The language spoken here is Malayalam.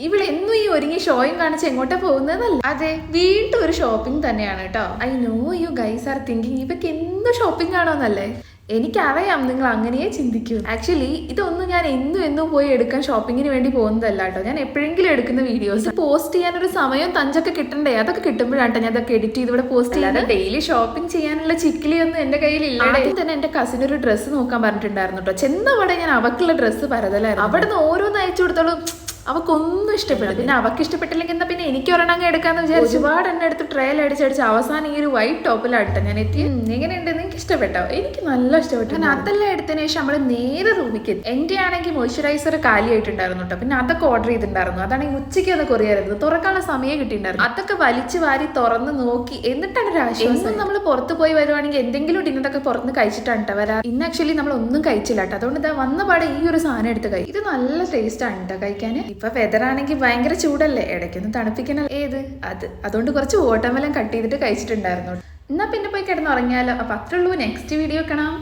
ഇവിടെ എന്നും ഈ ഒരുങ്ങി ഷോയും കാണിച്ച് എങ്ങോട്ടാ പോകുന്നതല്ല. അതെ, വീണ്ടും ഒരു ഷോപ്പിംഗ് തന്നെയാണ് കേട്ടോ. I know you guys are thinking ഇവക്ക് എന്നും ഷോപ്പിംഗ് ആണോന്നല്ലേ. എനിക്കറിയാം നിങ്ങൾ അങ്ങനെയേ ചിന്തിക്കൂ. ആക്ച്വലി ഇതൊന്നും ഞാൻ എന്നും പോയി എടുക്കാൻ ഷോപ്പിങ്ങിന് വേണ്ടി പോകുന്നതല്ല കേട്ടോ. ഞാൻ എപ്പോഴെങ്കിലും എടുക്കുന്ന വീഡിയോസ് പോസ്റ്റ് ചെയ്യാൻ ഒരു സമയം തഞ്ചൊക്കെ കിട്ടണ്ടേ. അതൊക്കെ കിട്ടുമ്പോഴാട്ടോ ഞാൻ അതൊക്കെ എഡിറ്റ് ചെയ്ത് ഇവിടെ പോസ്റ്റ് ചെയ്യാതെ. ഡെയിലി ഷോപ്പിംഗ് ചെയ്യാനുള്ള ചിക്കിലിയൊന്നും എന്റെ കയ്യിൽ ഇല്ല. ആദ്യം തന്നെ എന്റെ കസിന് ഒരു ഡ്രസ്സ് നോക്കാൻ പറഞ്ഞിട്ടുണ്ടായിരുന്നു കേട്ടോ. ചെന്നവിടെ ഞാൻ അവക്കുള്ള ഡ്രസ്സ് പരതലായിരുന്നു. അവിടെ നിന്ന് ഓരോന്ന് അയച്ചു കൊടുത്തോളും അവക്കൊന്നും ഇഷ്ടപ്പെടില്ല. പിന്നെ അവക്ക് ഇഷ്ടപ്പെട്ടില്ലെങ്കിൽ എന്നാ പിന്നെ എനിക്ക് ഒരെണ്ണം അങ്ങ് എടുക്കാന്ന് വിചാരിച്ചു ഒരുപാട് എണ്ണ എടുത്ത് ട്രയൽ അടിച്ചടിച്ച് അവസാനം ഈ ഒരു വൈറ്റ് ടോപ്പിലാട്ടെ ഞാൻ എത്തി. എങ്ങനെയുണ്ട്, നിങ്ങൾക്ക് ഇഷ്ടപ്പെട്ടോ? എനിക്ക് നല്ല ഇഷ്ടപ്പെട്ടു. ഞാൻ അതെല്ലാം എടുത്തതിന് ശേഷം നമ്മള് നേരെ റൂമിക്ക്. എന്റെ ആണെങ്കിൽ മോയ്സ്ചറൈസർ കാലിയായിട്ടുണ്ടായിരുന്നു കേട്ടോ. പിന്നെ അതൊക്കെ ഓർഡർ ചെയ്തിട്ടുണ്ടായിരുന്നു. അതാണെങ്കിൽ ഉച്ചയ്ക്ക് ഒന്ന് കൊറിയായിരുന്നു, തുറക്കാനുള്ള സമയം കിട്ടിയിട്ടുണ്ടായിരുന്നു. അതൊക്കെ വലിച്ചു വാരി തുറന്ന് നോക്കി എന്നിട്ടാണ് ഒരു ആശ്വാസം. നമ്മൾ പുറത്ത് പോയി വരുവാണെങ്കിൽ എന്തെങ്കിലും ഡിന്നറൊക്കെ പുറത്ത് കഴിച്ചിട്ടാണ് കേട്ടോ വരാ. ഇന്ന് ആക്ച്വലി നമ്മൾ ഒന്നും കഴിച്ചില്ല കേട്ടോ. അതുകൊണ്ട് ഇതാ വന്ന പാടെ ഈ ഒരു സാധനം എടുത്ത് കഴിക്കും. ഇത് നല്ല ടേസ്റ്റ് ആണ് കേട്ടോ കഴിക്കാൻ. ഇപ്പൊ വെതർ ആണെങ്കിൽ ഭയങ്കര ചൂടല്ലേ, ഇടയ്ക്കൊന്ന് തണുപ്പിക്കണം. അതുകൊണ്ട് കുറച്ച് വാട്ടർമെലൻ കട്ട് ചെയ്തിട്ട് കഴിച്ചിട്ടുണ്ടായിരുന്നു. എന്നാ പിന്നെ പോയി കിടന്നുറങ്ങിയാലോ. അപ്പൊ അത്രേ ഉള്ളൂ. നെക്സ്റ്റ് വീഡിയോ കാണാം.